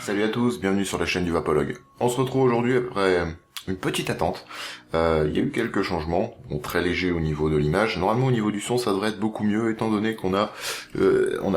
Salut à tous, bienvenue sur la chaîne du Vapologue. On se retrouve aujourd'hui après une petite attente. Il y a eu quelques changements, bon, très légers au niveau de l'image. Normalement au niveau du son ça devrait être beaucoup mieux étant donné qu'on a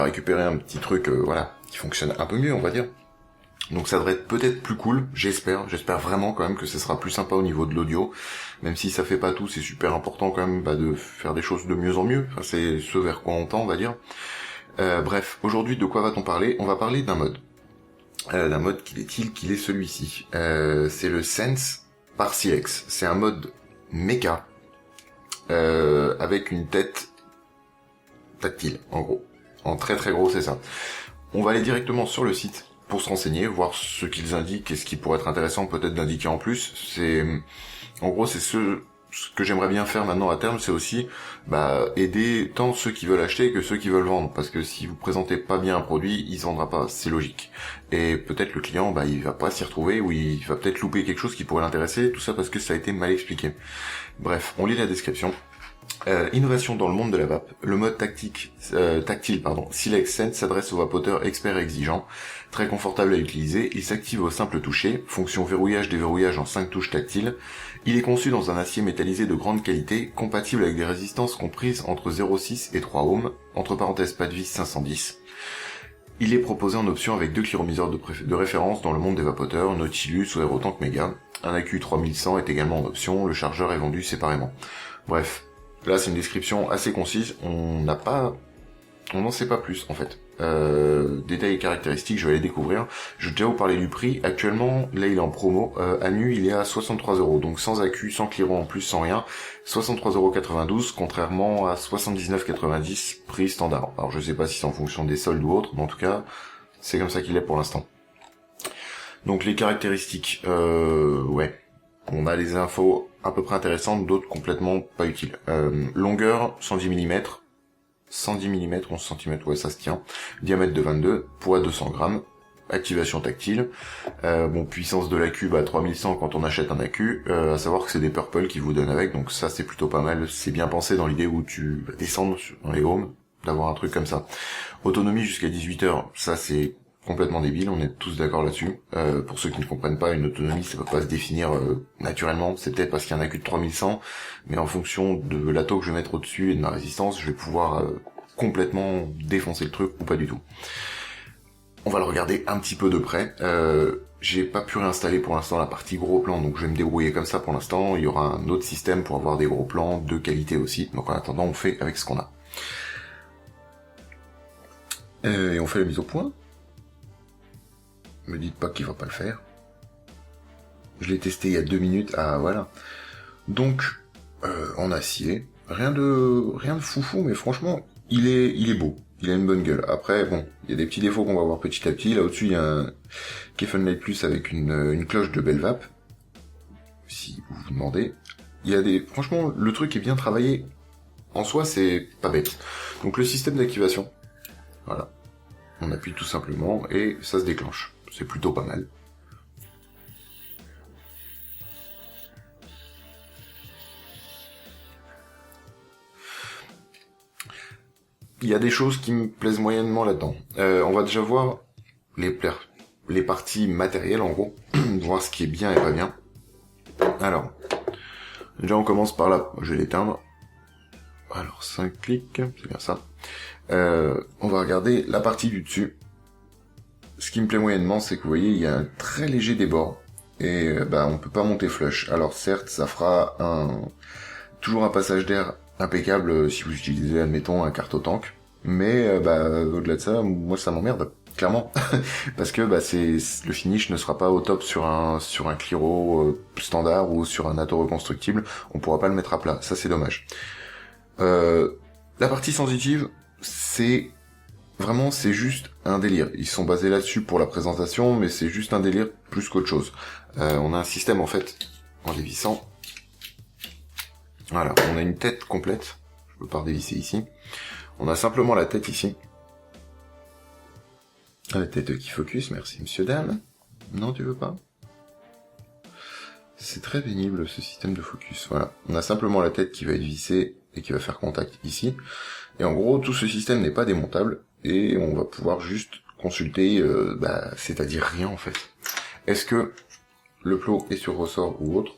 récupéré un petit truc voilà, qui fonctionne un peu mieux on va dire. Donc ça devrait être peut-être plus cool, j'espère vraiment quand même que ce sera plus sympa au niveau de l'audio, même si ça fait pas tout, c'est super important quand même de faire des choses de mieux en mieux, enfin, c'est ce vers quoi on tend on va dire. Bref, aujourd'hui de quoi va-t-on parler? On va parler d'un mode. D'un mode qu'il est celui-ci. C'est le Sense par Silex. C'est un mode méca avec une tête tactile, en gros. En très très gros, c'est ça. On va aller directement sur le site pour se renseigner, voir ce qu'ils indiquent et ce qui pourrait être intéressant peut-être d'indiquer en plus. En gros, c'est ce que j'aimerais bien faire maintenant à terme, c'est aussi aider tant ceux qui veulent acheter que ceux qui veulent vendre, parce que si vous présentez pas bien un produit, il se vendra pas, c'est logique. Et peut-être le client, il va pas s'y retrouver, ou il va peut-être louper quelque chose qui pourrait l'intéresser, tout ça parce que ça a été mal expliqué. Bref, on lit la description. Innovation dans le monde de la vape. Le mode tactile, Silex Sense s'adresse aux vapoteurs experts et exigeants. Très confortable à utiliser, il s'active au simple toucher, fonction verrouillage-déverrouillage en 5 touches tactiles. Il est conçu dans un acier métallisé de grande qualité, compatible avec des résistances comprises entre 0,6 et 3 ohms, entre parenthèses pas de vis 510. Il est proposé en option avec 2 cliromiseurs de référence dans le monde des vapoteurs, Nautilus ou Aerotank Mega. Un accu 3100 est également en option, le chargeur est vendu séparément. Bref. Là, c'est une description assez concise. On n'en sait pas plus, en fait. Détails et caractéristiques, je vais les découvrir. Je vais déjà vous parler du prix. Actuellement, là, il est en promo. À nu, il est à 63€. Donc, sans accu, sans cliro en plus, sans rien. 63,92€, contrairement à 79,90, prix standard. Alors, je sais pas si c'est en fonction des soldes ou autre, mais en tout cas, c'est comme ça qu'il est pour l'instant. Donc, les caractéristiques, ouais. On a les infos à peu près intéressantes, d'autres complètement pas utiles. Longueur 110 mm, 110 mm, 11 cm, ouais ça se tient. Diamètre de 22, poids 200 grammes, activation tactile. Puissance de l'accu 3100 quand on achète un accu, à savoir que c'est des purple qui vous donnent avec, donc ça c'est plutôt pas mal, c'est bien pensé dans l'idée où tu vas descendre dans les ohms, d'avoir un truc comme ça. Autonomie jusqu'à 18 heures, ça c'est complètement débile, on est tous d'accord là-dessus. Pour ceux qui ne comprennent pas, une autonomie, ça peut pas se définir naturellement, c'est peut-être parce qu'il y a un accu de 3100, mais en fonction de l'atto que je vais mettre au-dessus et de ma résistance, je vais pouvoir complètement défoncer le truc ou pas du tout. On va le regarder un petit peu de près. J'ai pas pu réinstaller pour l'instant la partie gros plan, donc je vais me débrouiller comme ça pour l'instant. Il y aura un autre système pour avoir des gros plans de qualité aussi, donc en attendant on fait avec ce qu'on a. Et on fait la mise au point. Me dites pas qu'il va pas le faire. Je l'ai testé il y a 2 minutes. Ah voilà. Donc en acier, rien de foufou, mais franchement, il est beau. Il a une bonne gueule. Après, bon, il y a des petits défauts qu'on va voir petit à petit. Là au-dessus, il y a un Kefenlight Plus avec une cloche de belle vape. Si vous vous demandez, il y a franchement, le truc est bien travaillé. En soi, c'est pas bête. Donc le système d'activation, voilà. On appuie tout simplement et ça se déclenche. C'est plutôt pas mal. Il y a des choses qui me plaisent moyennement là-dedans. On va déjà voir les parties matérielles en gros, voir ce qui est bien et pas bien. Alors, déjà on commence par là, je vais l'éteindre. Alors 5 clics, c'est bien ça. On va regarder la partie du dessus. Ce qui me plaît moyennement, c'est que vous voyez, il y a un très léger débord. Et on peut pas monter flush. Alors certes, ça fera toujours un passage d'air impeccable si vous utilisez, admettons, un carto-tank. Mais au-delà de ça, moi ça m'emmerde, clairement. Parce que le finish ne sera pas au top sur un Cliro standard ou sur un atto reconstructible. On pourra pas le mettre à plat, ça c'est dommage. La partie sensitive, c'est juste un délire. Ils sont basés là-dessus pour la présentation, mais c'est juste un délire plus qu'autre chose. On a un système en fait, en dévissant. Voilà, on a une tête complète. Je peux pas redévisser ici. On a simplement la tête ici. La tête qui focus, merci monsieur dame. Non, tu veux pas? C'est très pénible ce système de focus. Voilà, on a simplement la tête qui va être vissée et qui va faire contact ici. Et en gros, tout ce système n'est pas démontable et on va pouvoir juste consulter, c'est-à-dire rien en fait. Est-ce que le plot est sur ressort ou autre?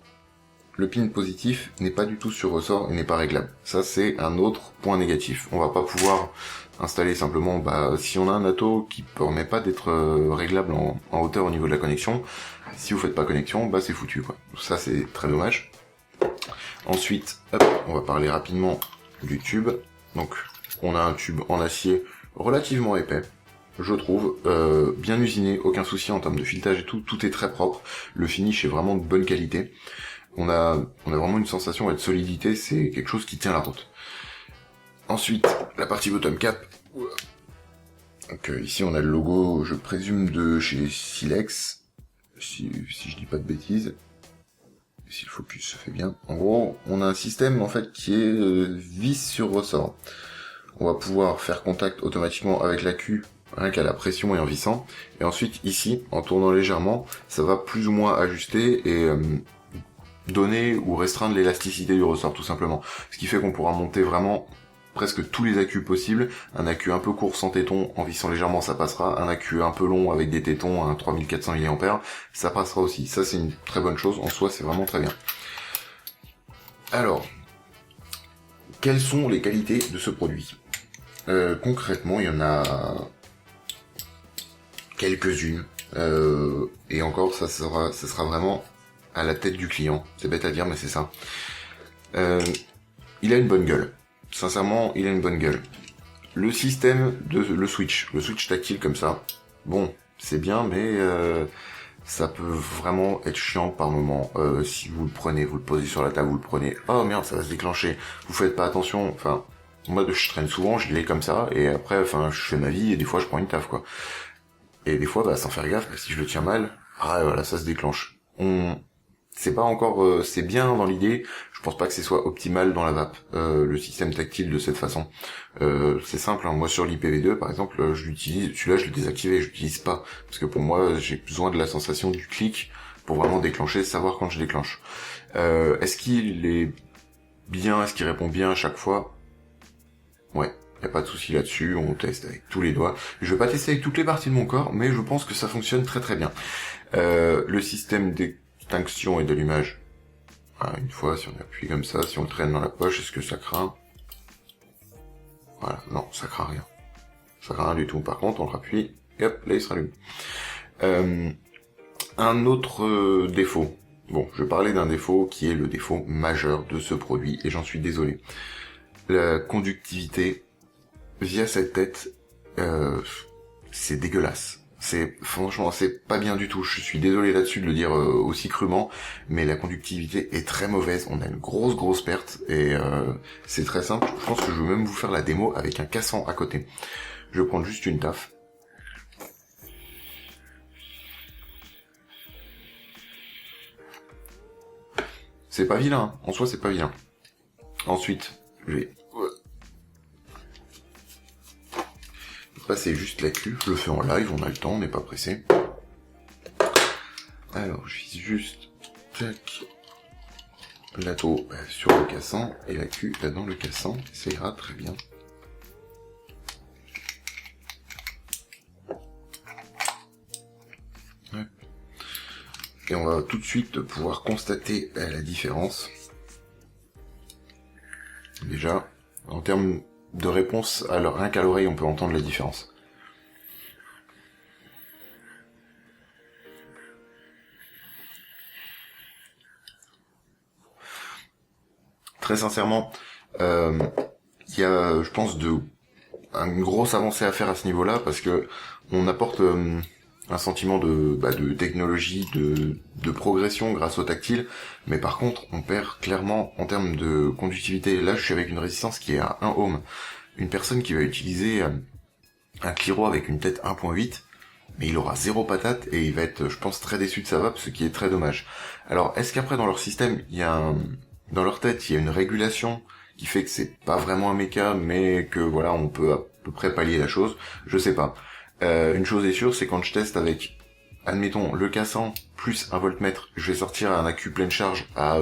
Le pin positif n'est pas du tout sur ressort et n'est pas réglable. Ça, c'est un autre point négatif. On va pas pouvoir installer simplement, si on a un atto qui permet pas d'être réglable en hauteur au niveau de la connexion, si vous faites pas connexion, c'est foutu, quoi. Ça, c'est très dommage. Ensuite, on va parler rapidement du tube. Donc, on a un tube en acier relativement épais, je trouve, bien usiné, aucun souci en termes de filetage et tout est très propre. Le finish est vraiment de bonne qualité. On a vraiment une sensation de solidité, c'est quelque chose qui tient la route. Ensuite, la partie bottom cap. Donc ici on a le logo, je présume de chez Silex, si je dis pas de bêtises. Si le focus se fait bien. En gros, on a un système en fait qui est vis sur ressort. On va pouvoir faire contact automatiquement avec la queue rien qu'à la pression et en vissant. Et ensuite ici, en tournant légèrement, ça va plus ou moins ajuster et donner ou restreindre l'élasticité du ressort tout simplement. Ce qui fait qu'on pourra monter vraiment presque tous les accus possibles. Un accu un peu court sans téton, en vissant légèrement ça passera. Un accu un peu long avec des tétons, un 3400 mAh, ça passera aussi. Ça c'est une très bonne chose, en soi c'est vraiment très bien. Alors, quelles sont les qualités de ce produit? Concrètement, il y en a quelques-unes. Et encore, ça sera vraiment à la tête du client. C'est bête à dire, mais c'est ça. Il a une bonne gueule. Sincèrement, il a une bonne gueule. Le système le switch tactile comme ça, bon, c'est bien, mais ça peut vraiment être chiant par moment. Si vous le prenez, vous le posez sur la table, vous le prenez, oh merde, ça va se déclencher. Vous faites pas attention, enfin, moi je traîne souvent, je l'ai comme ça, et après, je fais ma vie, et des fois je prends une taf, quoi. Et des fois, sans faire gaffe, si je le tiens mal, voilà, ça se déclenche. C'est pas encore, c'est bien dans l'idée. Je pense pas que ce soit optimal dans la vape, le système tactile de cette façon. C'est simple, hein. Moi sur l'IPv2 par exemple, je l'utilise, celui-là je l'ai désactivé, je l'utilise pas parce que pour moi j'ai besoin de la sensation du clic pour vraiment déclencher, savoir quand je déclenche. Est-ce qu'il est bien, est-ce qu'il répond bien à chaque fois? Ouais. Y a pas de souci là-dessus, on teste avec tous les doigts. Je vais pas tester avec toutes les parties de mon corps, mais je pense que ça fonctionne très très bien. Le système d'extinction et d'allumage. Une fois, si on appuie comme ça, si on le traîne dans la poche, est-ce que ça craint? Voilà, non, ça craint rien. Ça craint rien du tout. Par contre, on le rappuie, et hop, là il se rallume. Un autre défaut. Bon, je vais parler d'un défaut qui est le défaut majeur de ce produit, et j'en suis désolé. La conductivité via cette tête, c'est dégueulasse. Franchement, c'est pas bien du tout. Je suis désolé là-dessus de le dire aussi crûment, mais la conductivité est très mauvaise. On a une grosse perte et c'est très simple. Je pense que je vais même vous faire la démo avec un cassant à côté. Je vais prendre juste une taf. C'est pas vilain, hein. En soi c'est pas vilain. Ensuite, je vais passer juste la queue, je le fais en live, on a le temps, on n'est pas pressé. Alors, je vise juste, tac, l'atto sur le cassant, et la queue là dans le cassant, ça ira très bien. Ouais. Et on va tout de suite pouvoir constater la différence. Déjà, en termes de réponse, alors rien qu'à l'oreille, on peut entendre la différence. Très sincèrement, il y a, je pense, une grosse avancée à faire à ce niveau-là, parce que on apporte un sentiment de technologie, de progression grâce au tactile, mais par contre, on perd clairement en termes de conductivité. Là, je suis avec une résistance qui est à 1 ohm. Une personne qui va utiliser un Cliro avec une tête 1.8, mais il aura 0 patate et il va être, je pense, très déçu de sa vape, ce qui est très dommage. Alors, est-ce qu'après, dans leur système, dans leur tête, il y a une régulation qui fait que c'est pas vraiment un méca, mais que voilà, on peut à peu près pallier la chose? Je sais pas. Une chose est sûre, c'est quand je teste avec, admettons, le cassant plus un voltmètre, je vais sortir un accu pleine charge à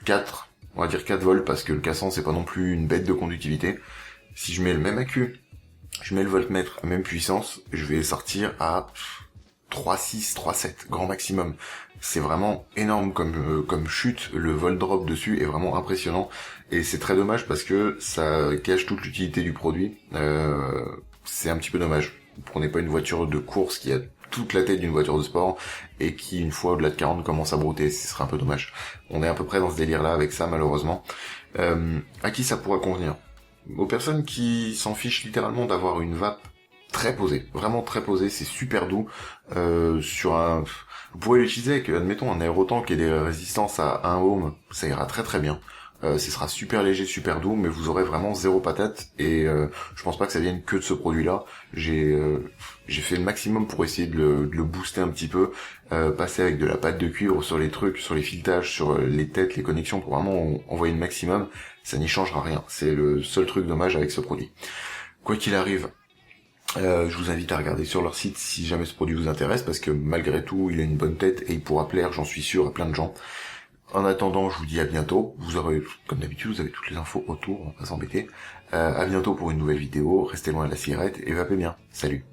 4, on va dire 4 volts, parce que le cassant c'est pas non plus une bête de conductivité. Si je mets le même accu je mets le voltmètre à même puissance, je vais sortir à 3,6, 3,7, grand maximum. C'est vraiment énorme comme chute, le volt drop dessus est vraiment impressionnant, et c'est très dommage parce que ça cache toute l'utilité du produit. C'est un petit peu dommage. Vous prenez pas une voiture de course qui a toute la tête d'une voiture de sport et qui, une fois au-delà de 40, commence à brouter, ce serait un peu dommage. On est à peu près dans ce délire-là avec ça, malheureusement. À qui ça pourra convenir? Aux personnes qui s'en fichent littéralement d'avoir une vape très posée, vraiment très posée, c'est super doux. Vous pourrez l'utiliser avec, admettons, un aérotank et des résistances à 1 ohm, ça ira très très bien. Ce sera super léger, super doux, mais vous aurez vraiment zéro patate, et je pense pas que ça vienne que de ce produit-là. J'ai fait le maximum pour essayer de le booster un petit peu, passer avec de la pâte de cuivre sur les trucs, sur les filetages, sur les têtes, les connexions, pour vraiment envoyer le maximum. Ça n'y changera rien. C'est le seul truc dommage avec ce produit. Quoi qu'il arrive, je vous invite à regarder sur leur site si jamais ce produit vous intéresse, parce que malgré tout, il a une bonne tête et il pourra plaire, j'en suis sûr, à plein de gens. En attendant, je vous dis à bientôt. Vous aurez, comme d'habitude, vous avez toutes les infos autour, on va pas s'embêter. À bientôt pour une nouvelle vidéo. Restez loin de la cigarette et vapez bien. Salut.